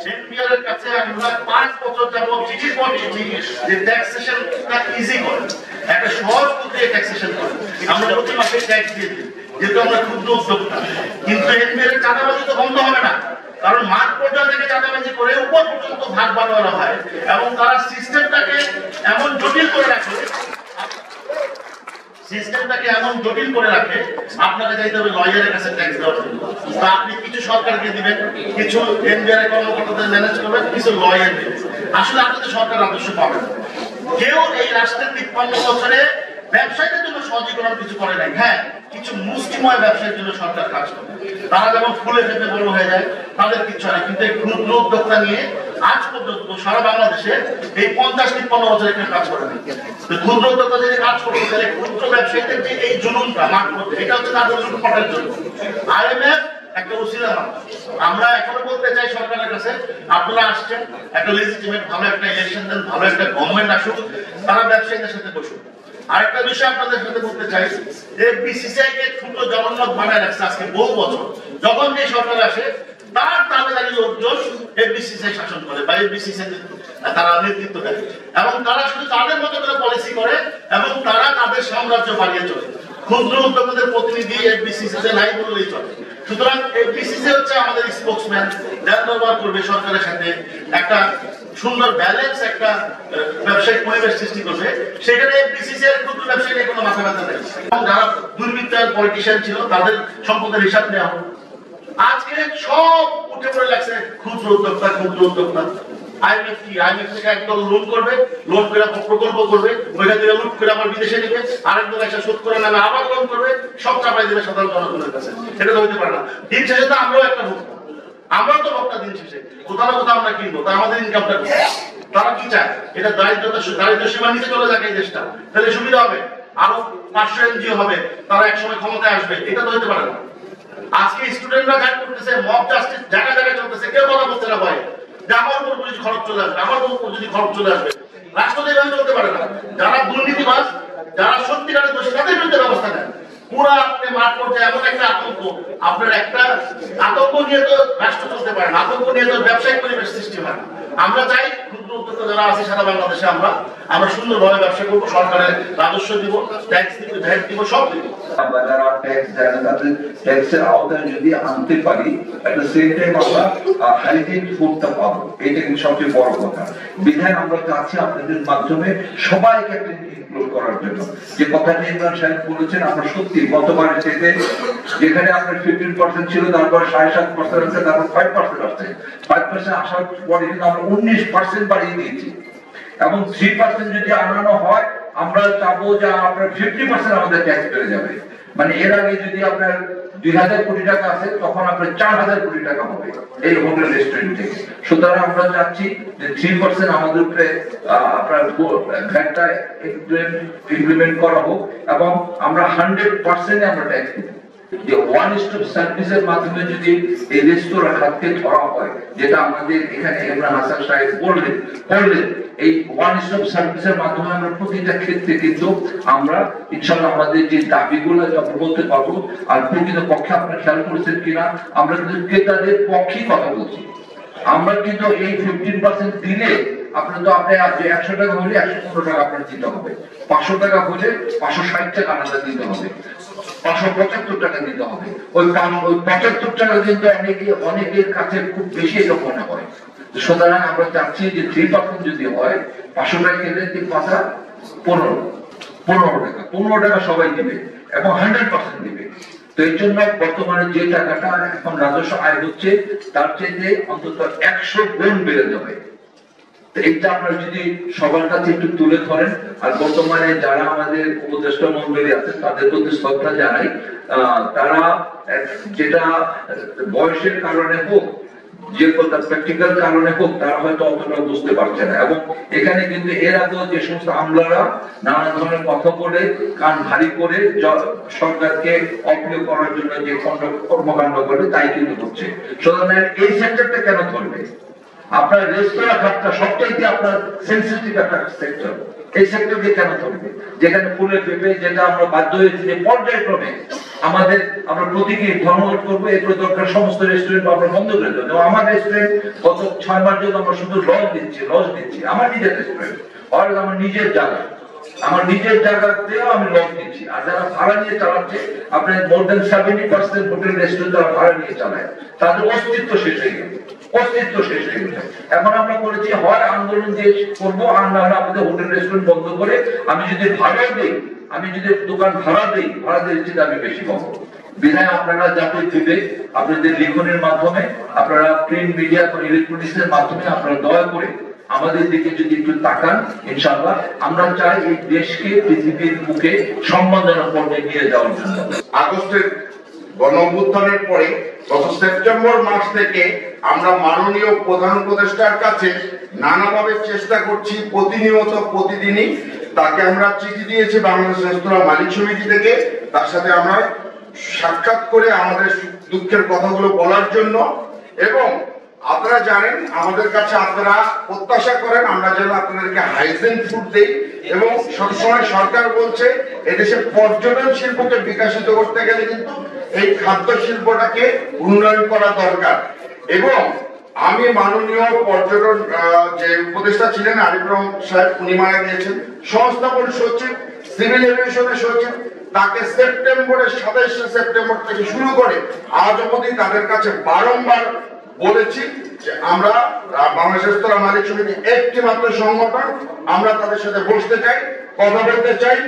NPR এর কাছে আমরা 5 বছর যাবত চিঠি পর চিঠি যে ট্যাক্সেশনটা ইজি করে, একটা সহজ পদ্ধতিতে ট্যাক্সেশন করে, আমরা প্রতি মাসে ট্যাক্স দিয়ে দিই, যেহেতু আমরা ক্ষুদ্র উদ্যোক্তা। কিন্তু এনপিআর এর চাঁদাবাজি তো বন্ধ হবে না, কারণ মাঠ পর্যায়ে থেকে চাঁদাবাজি করে উপর পর্যন্ত ভাগ বাটোয়ারা হয় এবং তারা সিস্টেমটাকে এমন জটিল করে রাখে আপনাকে যাইতে হবে লয়ারের কাছে ট্যাক্স দেওয়ার জন্য। তো আপনি কিছু সরকারকে দিবেন, কিছু এনবিআর কর্মকর্তাদের ম্যানেজ করবেন, কিছু লয়ার দিবেন। আসলে আপনি তো সরকার রাজস্ব পাবেন। কেউ এই রাষ্ট্রের 53 বছরে ব্যবসায়ীদের জন্য সহজীকরণ কিছু করে নাই। হ্যাঁ, কিছু মুষ্টিময় ব্যবসায়ীর জন্য সরকার কাজ করে, তারা যেমন ফুলে ফেপে বড় হয়ে যায়, তাদের কিছু হয়। কিন্তু এই ক্ষুদ্র উদ্যোক্তা নিয়ে আজ পর্যন্ত সারা বাংলাদেশে এই 50-53 বছরে কেউ কাজ করে নাই। ক্ষুদ্র উদ্যোক্তা যদি কাজ করবে, তাহলে ক্ষুদ্র ব্যবসায়ীদের যে এই জুলুমটা মাঠ করবে, এটা হচ্ছে তাদের লুটপাটের জন্য। IMF একটা উসিলা মাত্র। আমরা এখনো বলতে চাই সরকারের কাছে, আপনারা আসছেন, একটা লেজিটিমেট ভালো একটা ইলেকশন দেন, ভালো একটা গভর্নমেন্ট আসুক, তারা ব্যবসায়ীদের সাথে বসুক। আরেকটা বিষয় আপনাদের সাথে বলতে চাই, যে বিসিসিআই কে ছোট জগন্নাথ বানায় রাখছে আজকে বহু বছর। যখন যে সরকার আসে, তার তাবেদারি লোকজন বিসিসিআই শাসন করে বা বিসিসিআই তারা নেতৃত্ব দেয়, এবং তারা শুধু তাদের মতো করে পলিসি করে এবং তারা তাদের সাম্রাজ্য বাড়িয়ে চলে। ক্ষুদ্র উদ্যোক্তাদের প্রতিনিধি বিসিসিআই নাই বললেই চলে। সুতরাং বিসিসিআই হচ্ছে আমাদের স্পোকসম্যান, ধ্যান দরবার করবে সরকারের সাথে, একটা সুন্দর ব্যালেন্স একটা ব্যবসায়িক পরিবেশ সৃষ্টি করবে। সেখানে বিসিসিআই এর ক্ষুদ্র ব্যবসায়ী নিয়ে কোনো মাথা ব্যথা নেই। যারা দুর্বৃত্ত পলিটিশিয়ান ছিল, তাদের সম্পদের হিসাব নেওয়া হোক। আজকে সব উঠে পড়ে লাগছে ক্ষুদ্র উদ্যোক্তা, ক্ষুদ্র উদ্যোক্তা। IMF থেকে একদল লোন করবে, লোন করে প্রকল্প করবে, ওইটা দিয়ে লুট করে আবার বিদেশে নেবে, আরেকদল একটা শোধ করে নেবে, আবার লোন করবে, সব চাপাই দেবে সাধারণ জনগণের কাছে। এটা তো হইতে পারে না। দিন শেষে তো আমরাও একটা ভোক্তা, আমরাও তো ভোক্তা। দিন শেষে কোথাও না কোথাও আমরা কিনবো, তা আমাদের ইনকামটা তারা কি চায়? এটা দারিদ্র সীমার নিচে চলে যাক এই দেশটা, তাহলে সুবিধা হবে, আরো 500 এনজিও হবে, তারা একসময় ক্ষমতায় আসবে। এটা তো হইতে পারে না। আজকে স্টুডেন্টরা গাইড করতেছে, মব জাস্টিস জায়গায় জায়গায় চলতেছে, কেউ কথা বলতে না ভয় যে আমার উপর যদি খরচ চলে আসবে, আমার উপর যদি খরচ চলে আসবে। রাষ্ট্র তো এভাবে চলতে পারে না। যারা দুর্নীতিবাজ, যারা সত্যিকারের দোষী, তাদের বিরুদ্ধে ব্যবস্থা নেন। পুরা আপনি মাঠ পর্যায়ে এমন একটা আতঙ্ক, আপনার একটা আতঙ্ক নিয়ে তো রাষ্ট্র চলতে পারে না, আতঙ্ক নিয়ে তো ব্যবসায়িক পরিবেশ সৃষ্টি হয় না। আমরা চাই ক্ষুদ্র উদ্যোক্তা যারা আছে সারা বাংলাদেশে, আমরা সুন্দরভাবে ব্যবসা করবো, সরকারের রাজস্ব দিব, ট্যাক্স দিব, ভ্যাট দিব, সব দিব। আমরা যারা ট্যাক্স দেয় না, তাদের ট্যাক্সের আওতায় যদি আনতে পারি, একটা সেম টাইম আমরা হাইজিন ফুডটা পাবো। এটা কিন্তু সবচেয়ে বড় কথা। বিধায় আমরা চাচ্ছি আপনাদের মাধ্যমে সবাইকে একটা ইনক্লুড করার জন্য। যে কথাটি ইমরান সাহেব বলেছেন, আমরা সত্যি গতবারের চেয়ে যেখানে আপনার 15% ছিল, তারপর 7.5% আছে, তারপর 5% আসছে। 5% আসার পরে কিন্তু আমরা 19% বাড়িয়ে দিয়েছি, এবং 3% যদি আনানো হয়, আমরা চাবো যে আপনার 50% আমাদের ট্যাক্স বেড়ে যাবে। মানে এর আগে যদি আপনার 2000 কোটি টাকা আছে, তখন আপনার 4000 কোটি টাকা হবে এই হোটেল রেস্টুরেন্ট থেকে। সুতরাং আমরা চাচ্ছি যে 3% আমাদের উপরে আপনার ভ্যাটটা ইমপ্লিমেন্ট করা হোক, এবং আমরা 100% আমরা ট্যাক্স দিব। যে ওয়ান স্টপ সার্ভিসের মাধ্যমে যদি এই রেস্তোরাঁ খাতকে ধরা হয়, যেটা আমাদের এখানে ইমরান হাসান সাহেব বললেন, এই ওয়ান স্টপ সার্ভিসের মাধ্যমে আমরা প্রতিটা ক্ষেত্রে কিন্তু আমরা ইনশাআল্লাহ আমাদের যে দাবিগুলো যখন বলতে পারবো। আর প্রকৃত পক্ষে আপনারা খেয়াল করেছেন কিনা, আমরা কিন্তু ক্রেতাদের পক্ষেই কথা বলছি। আমরা কিন্তু এই 15% দিলে আপনার তো আপনি 100 টাকা হলে 115 টাকা আপনার দিতে হবে, 500 টাকা হলে 560 টাকা আপনার দিতে হবে, 575 টাকা দিতে হবে। ওই 75 টাকা কিন্তু অনেকের কাছে খুব বেশি এটা মনে হয়। সুতরাং আমরা চাচ্ছি যে 3% যদি হয়, 500 টাকা খেলে 3 পাঁচা 15 টাকা, 15 টাকা সবাই দিবে এবং 100% দিবে। তো এই জন্য বর্তমানে যে টাকাটা এখন রাজস্ব আয় হচ্ছে, তার চেয়ে অন্তত 100 গুণ বেড়ে যাবে। এইটা আপনারা যদি সবার কাছে একটু তুলে ধরেন, আর বর্তমানে যারা আমাদের উপদেষ্টা মন্ডলী আছে তাদের প্রতি শ্রদ্ধা জানাই। তারা যেটা বয়সের কারণে হোক, যে কথা প্র্যাকটিক্যাল কারণে হোক, তারা হয়তো অতটা বুঝতে পারছে না। এবং এখানে কিন্তু এর আগেও যে সমস্ত আমলারা নানা ধরনের কথা বলে, কান ভারী করে সরকারকে অপ্রিয় করার জন্য যে কর্মকাণ্ড করে, তাই কিন্তু হচ্ছে। সুতরাং এই সেক্টরটা কেন ধরবে? আপনার রেস্তোরাঁ খাতটা সবচাইতে আপনার সেন্সিটিভ একটা সেক্টর। এই সেক্টরকে কেন থাকবে, যেখানে ফুলে পেঁপে, যেটা আমরা বাধ্য হয়েছি যে পর্যায়ক্রমে আমরা প্রতীকী ধর্মঘট করবো, এরপরে দরকার সমস্ত রেস্টুরেন্ট আমরা বন্ধ করে দেবো। আমার রেস্টুরেন্ট গত 6 মাস ধরে আমরা শুধু লজ দিচ্ছি, আমার নিজের রেস্টুরেন্ট, আর আমার নিজের জায়গা, আমার নিজের জায়গাতেও আমি লজ দিচ্ছি। আর যারা ভাড়া নিয়ে চালাচ্ছে, আপনার মোর দেন 70% হোটেল রেস্টুরেন্ট যারা ভাড়া নিয়ে চালায়, তাদের অস্তিত্ব শেষ হয়ে গেছে। এখন আমরা করেছি হয় আন্দোলন দিয়ে করবো, আর না হলে আমাদের হোটেল রেস্টুরেন্ট বন্ধ করে আমি যদি ভাড়া দিই, আমি যদি দোকান ভাড়া দিই, ভাড়া দিচ্ছি আমি বেশি পাবো। বিধায় আপনারা যাতে দিবে আপনাদের লিখনের মাধ্যমে, আপনারা প্রিন্ট মিডিয়া বা ইলেকট্রনিক্সের মাধ্যমে আপনারা দয়া করে আমাদের দিকে যদি একটু তাকান, ইনশাআল্লাহ আমরা চাই এই দেশকে পৃথিবীর বুকে সম্মানজনক পর্যায়ে নিয়ে যাওয়ার জন্য। আগস্টের গণঅভ্যুত্থানের পরে গত সেপ্টেম্বর মাস থেকে আমরা মাননীয় প্রধান উপদেষ্টার কাছে নানাভাবে চেষ্টা করছি, প্রতিনিয়ত প্রতিদিনই তাকে আমরা চিঠি দিয়েছি বাংলাদেশ রেস্তোরাঁ মালিক সমিতি থেকে, তার সাথে আমরা সাক্ষাৎ করে আমাদের দুঃখের কথাগুলো বলার জন্য। এবং আপনারা জানেন আমাদের কাছে আপনারা প্রত্যাশা করেন আমরা যেন আপনাদেরকে হাইজিন ফুড দেই, এবং সবসময় সরকার বলছে এদেশে পর্যটন শিল্পকে বিকশিত করতে গেলে কিন্তু এই খাদ্য শিল্পটাকে উন্নয়ন করা দরকার। এবং আমি মাননীয় পর্যটন যে উপদেষ্টা ছিলেন আরিফ রহমান সাহেব, উনি মারা গিয়েছেন, সংস্থাপন সচিব, সিভিল এভিয়েশনের সচিব, তাকে সেপ্টেম্বরের 27 সেপ্টেম্বর থেকে শুরু করে আজ অবধি তাদের কাছে বারংবার বলেছি যে আমরা বাংলাদেশ রেস্তোরাঁ মালিক সমিতি একটি মাত্র সংগঠন, আমরা তাদের সাথে বসতে চাই, কথা বলতে চাই।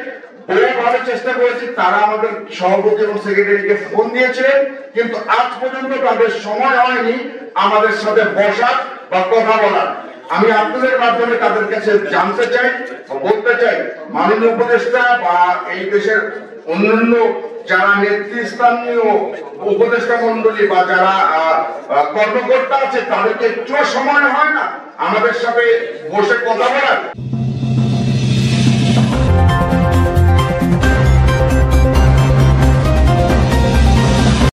বহুভাবে চেষ্টা করেছি, তারা আমাদের সভাপতি এবং সেক্রেটারিকে ফোন দিয়েছিলেন, কিন্তু আজ পর্যন্ত তাদের সময় হয়নি আমাদের সাথে বসার বা কথা বলার। আমি আপনাদের মাধ্যমে তাদের কাছে জানতে চাই, বলতে চাই, মাননীয় উপদেষ্টা বা এই দেশের অন্যান্য যারা নেতৃস্থানীয় উপদেষ্টা মন্ডলী বা যারা কর্মকর্তা আছে, তাদেরকে একটু সময় হয় না আমাদের সাথে বসে কথা বলার?